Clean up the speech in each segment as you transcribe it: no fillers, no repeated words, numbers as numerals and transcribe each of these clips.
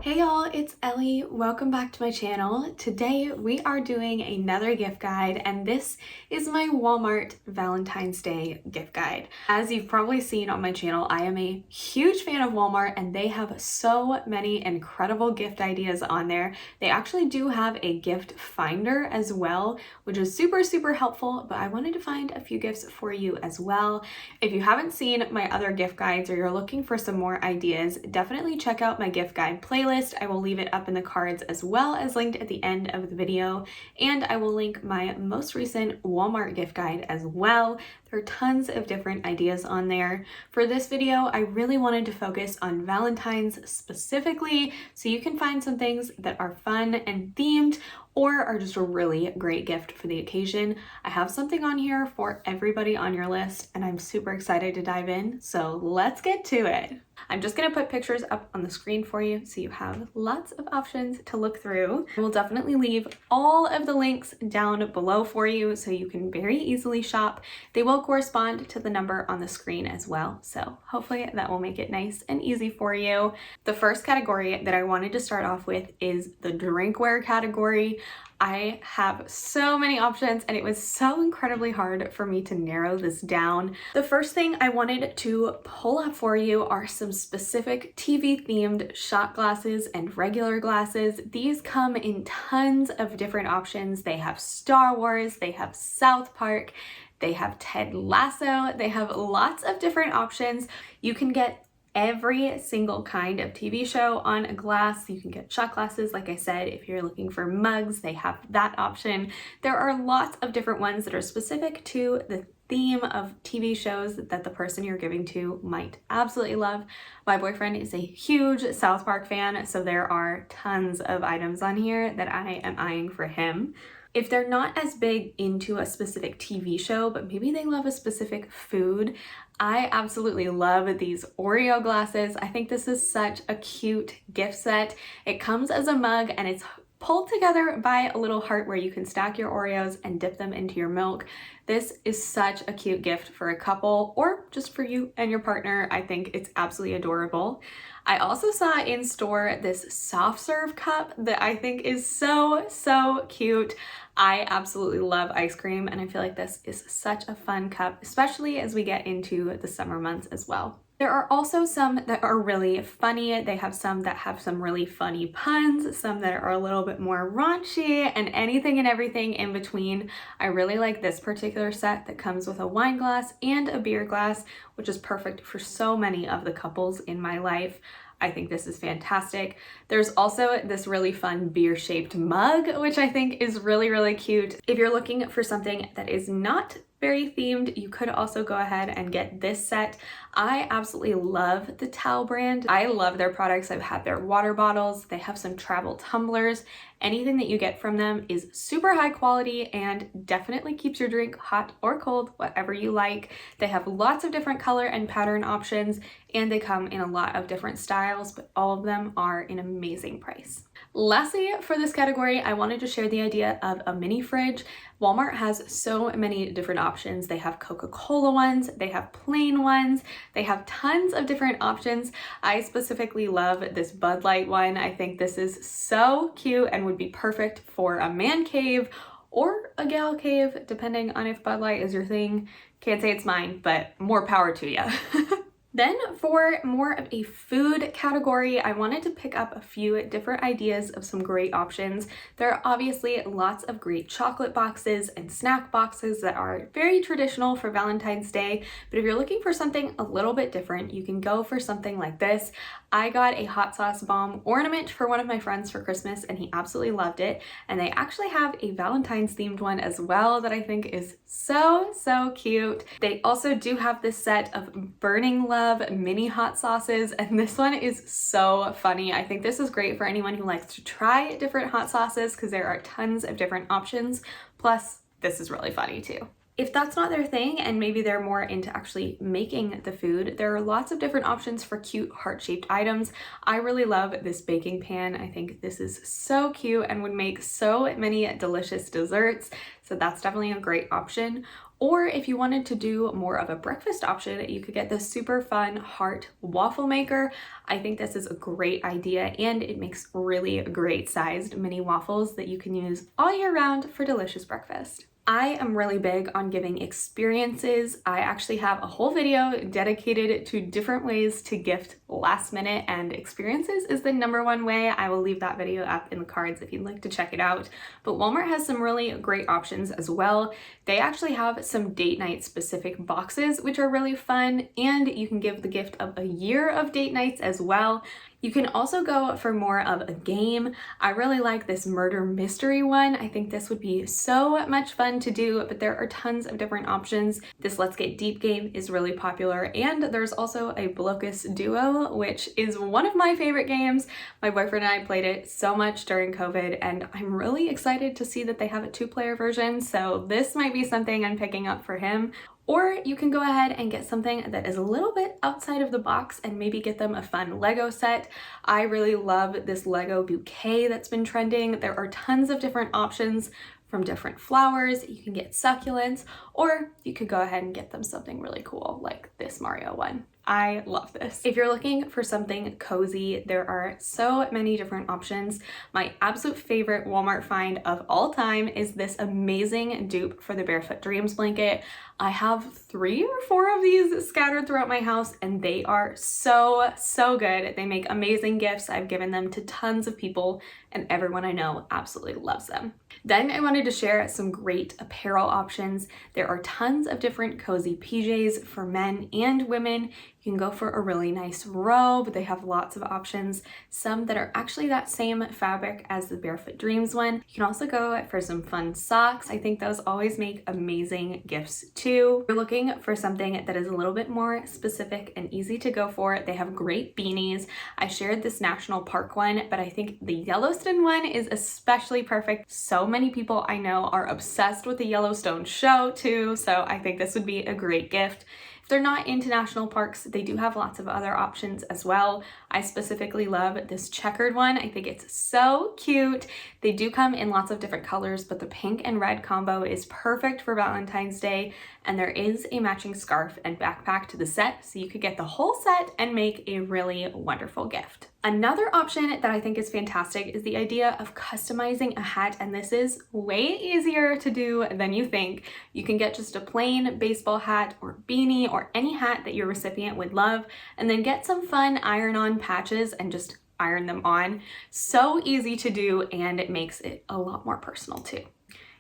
Hey y'all, it's Ellie. Welcome back to my channel. Today we are doing another gift guide, and this is my Walmart Valentine's Day gift guide. As you've probably seen on my channel, I am a huge fan of Walmart and they have so many incredible gift ideas on there. They actually do have a gift finder as well, which is super helpful, but I wanted to find a few gifts for you as well. If you haven't seen my other gift guides or you're looking for some more ideas, definitely check out my gift guide playlist. I will leave it up in the cards as well as linked at the end of the video, and I will link my most recent Walmart gift guide as well. There are tons of different ideas on there. For this video, I really wanted to focus on Valentine's specifically, so you can find some things that are fun and themed or are just a really great gift for the occasion. I have something on here for everybody on your list, and I'm super excited to dive in, so let's get to it. I'm just gonna put pictures up on the screen for you so you have lots of options to look through. I will definitely leave all of the links down below for you so you can very easily shop. They will correspond to the number on the screen as well, so hopefully that will make it nice and easy for you. The first category that I wanted to start off with is the drinkware category. I have so many options and it was so incredibly hard for me to narrow this down. The first thing I wanted to pull up for you are some specific TV themed shot glasses and regular glasses. These come in tons of different options. They have Star Wars, they have South Park, they have Ted Lasso, they have lots of different options. You can get every single kind of TV show on a glass. You can get shot glasses, like I said. If you're looking for mugs, they have that option. There are lots of different ones that are specific to the theme of TV shows that the person you're giving to might absolutely love. My boyfriend is a huge South Park fan, so there are tons of items on here that I am eyeing for him. If they're not as big into a specific TV show, but maybe they love a specific food, I absolutely love these Oreo glasses. I think this is such a cute gift set. It comes as a mug and it's pulled together by a little heart where you can stack your Oreos and dip them into your milk. This is such a cute gift for a couple or just for you and your partner. I think it's absolutely adorable. I also saw in store this soft serve cup that I think is so cute. I absolutely love ice cream and I feel like this is such a fun cup, especially as we get into the summer months as well. There are also some that are really funny. They have some that have some really funny puns, some that are a little bit more raunchy, and anything and everything in between. I really like this particular set that comes with a wine glass and a beer glass, which is perfect for so many of the couples in my life. I think this is fantastic. There's also this really fun beer-shaped mug, which I think is really cute. If you're looking for something that is not very themed, you could also go ahead and get this set. I absolutely love the Towel brand. I love their products. I've had their water bottles. They have some travel tumblers. Anything that you get from them is super high quality and definitely keeps your drink hot or cold, whatever you like. They have lots of different color and pattern options, and they come in a lot of different styles, but all of them are an amazing price. Lastly, for this category, I wanted to share the idea of a mini fridge. Walmart has so many different options. They have Coca-Cola ones, they have plain ones, they have tons of different options. I specifically love this Bud Light one. I think this is so cute and would be perfect for a man cave or a gal cave, depending on if Bud Light is your thing. Can't say it's mine, but more power to you. Then for more of a food category, I wanted to pick up a few different ideas of some great options. There are obviously lots of great chocolate boxes and snack boxes that are very traditional for Valentine's Day, but if you're looking for something a little bit different, you can go for something like this. I got a hot sauce bomb ornament for one of my friends for Christmas and he absolutely loved it. And they actually have a Valentine's themed one as well that I think is so cute. They also do have this set of Burning Love mini hot sauces, and this one is so funny. I think this is great for anyone who likes to try different hot sauces because there are tons of different options. Plus, this is really funny too. If that's not their thing and maybe they're more into actually making the food, there are lots of different options for cute heart-shaped items. I really love this baking pan. I think this is so cute and would make so many delicious desserts. So that's definitely a great option. Or if you wanted to do more of a breakfast option, you could get this super fun heart waffle maker. I think this is a great idea, and it makes really great sized mini waffles that you can use all year round for delicious breakfast. I am really big on giving experiences. I actually have a whole video dedicated to different ways to gift last minute, and experiences is the #1 way. I will leave that video up in the cards if you'd like to check it out. But Walmart has some really great options as well. They actually have some date night specific boxes, which are really fun, and you can give the gift of a year of date nights as well. You can also go for more of a game. I really like this murder mystery one. I think this would be so much fun to do, but there are tons of different options. This Let's Get Deep game is really popular, and there's also a Blocus Duo, which is one of my favorite games. My boyfriend and I played it so much during COVID, and I'm really excited to see that they have a 2-player version, so this might be something I'm picking up for him. Or you can go ahead and get something that is a little bit outside of the box and maybe get them a fun Lego set. I really love this Lego bouquet that's been trending. There are tons of different options from different flowers. You can get succulents, or you could go ahead and get them something really cool like this Mario one. I love this. If you're looking for something cozy, there are so many different options. My absolute favorite Walmart find of all time is this amazing dupe for the Barefoot Dreams blanket. I have 3 or 4 of these scattered throughout my house, and they are so good. They make amazing gifts. I've given them to tons of people, and everyone I know absolutely loves them. Then I wanted to share some great apparel options. There are tons of different cozy PJs for men and women. You can go for a really nice robe. They have lots of options, some that are actually that same fabric as the Barefoot Dreams one. You can also go for some fun socks. I think those always make amazing gifts too. If you're looking for something that is a little bit more specific and easy to go for, they have great beanies. I shared this National Park one, but I think the Yellowstone one is especially perfect. So many people I know are obsessed with the Yellowstone show too, so I think this would be a great gift. If they're not into national parks, they do have lots of other options as well. I specifically love this checkered one. I think it's so cute. They do come in lots of different colors, but the pink and red combo is perfect for Valentine's Day. And there is a matching scarf and backpack to the set, so you could get the whole set and make a really wonderful gift. Another option that I think is fantastic is the idea of customizing a hat, and this is way easier to do than you think. You can get just a plain baseball hat or beanie or any hat that your recipient would love, and then get some fun iron-on patches and just iron them on. So easy to do, and it makes it a lot more personal too.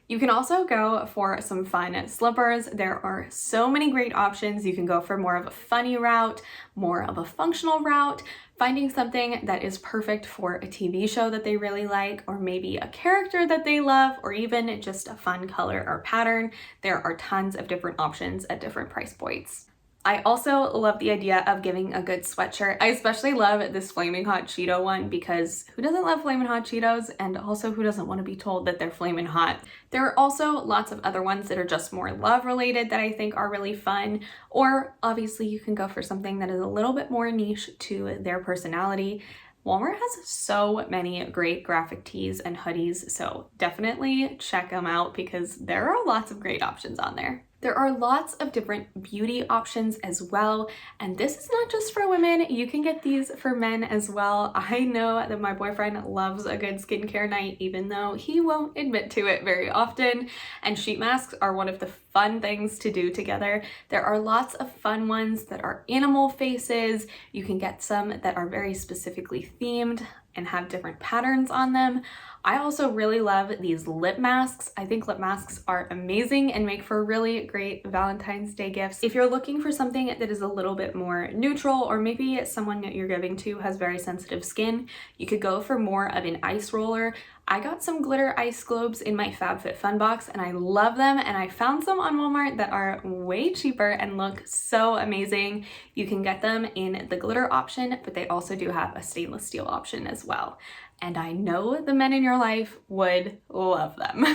You can also go for some fun slippers. There are so many great options. You can go for more of a funny route, more of a functional route, finding something that is perfect for a TV show that they really like, or maybe a character that they love, or even just a fun color or pattern. There are tons of different options at different price points. I also love the idea of giving a good sweatshirt. I especially love this Flaming Hot Cheeto one because who doesn't love Flamin' Hot Cheetos, and also who doesn't want to be told that they're flamin' hot? There are also lots of other ones that are just more love related that I think are really fun, or obviously you can go for something that is a little bit more niche to their personality. Walmart has so many great graphic tees and hoodies, so definitely check them out because there are lots of great options on there. There are lots of different beauty options as well, and this is not just for women. You can get these for men as well. I know that my boyfriend loves a good skincare night, even though he won't admit to it very often, and sheet masks are one of the fun things to do together. There are lots of fun ones that are animal faces. You can get some that are very specifically themed and have different patterns on them. I also really love these lip masks. I think lip masks are amazing and make for really great Valentine's Day gifts. If you're looking for something that is a little bit more neutral, or maybe someone that you're giving to has very sensitive skin, you could go for more of an ice roller. I got some glitter ice globes in my FabFitFun box and I love them, and I found some on Walmart that are way cheaper and look so amazing. You can get them in the glitter option, but they also do have a stainless steel option as well. And I know the men in your life would love them.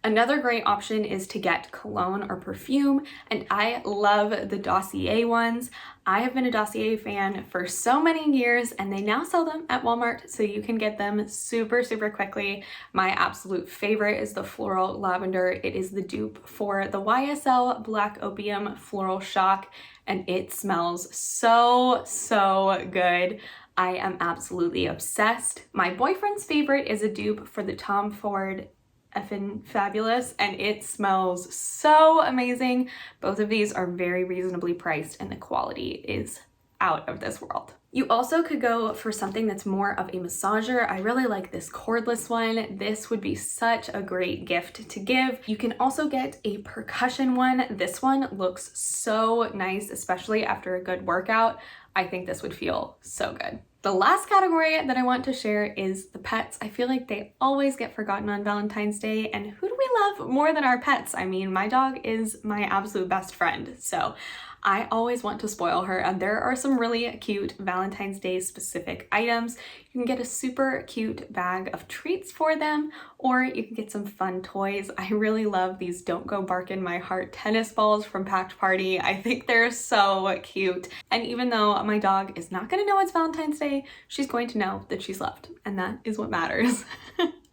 Another great option is to get cologne or perfume, and I love the Dossier ones. I have been a Dossier fan for so many years, and they now sell them at Walmart, so you can get them super, super quickly. My absolute favorite is the Floral Lavender. It is the dupe for the YSL Black Opium Floral Shock, and it smells so, so good. I am absolutely obsessed. My boyfriend's favorite is a dupe for the Tom Ford Effin' Fabulous, and it smells so amazing. Both of these are very reasonably priced, and the quality is out of this world. You also could go for something that's more of a massager. I really like this cordless one. This would be such a great gift to give. You can also get a percussion one. This one looks so nice, especially after a good workout. I think this would feel so good. The last category that I want to share is the pets. I feel like they always get forgotten on Valentine's Day, and who do we love more than our pets? I mean, my dog is my absolute best friend, so I always want to spoil her, and there are some really cute Valentine's Day specific items. You can get a super cute bag of treats for them, or you can get some fun toys. I really love these Don't Go Bark in My Heart tennis balls from Packed Party. I think they're so cute. And even though my dog is not gonna know it's Valentine's Day, she's going to know that she's loved, and that is what matters.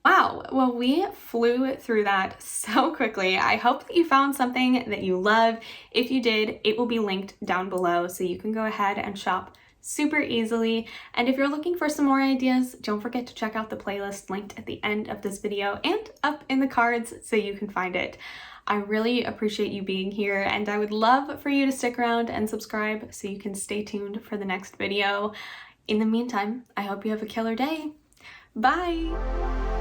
Wow, well, we flew through that so quickly. I hope that you found something that you love. If you did, it will be linked down below, so you can go ahead and shop super easily. And if you're looking for some more ideas, don't forget to check out the playlist linked at the end of this video and up in the cards so you can find it. I really appreciate you being here, and I would love for you to stick around and subscribe so you can stay tuned for the next video. In the meantime, I hope you have a killer day. Bye!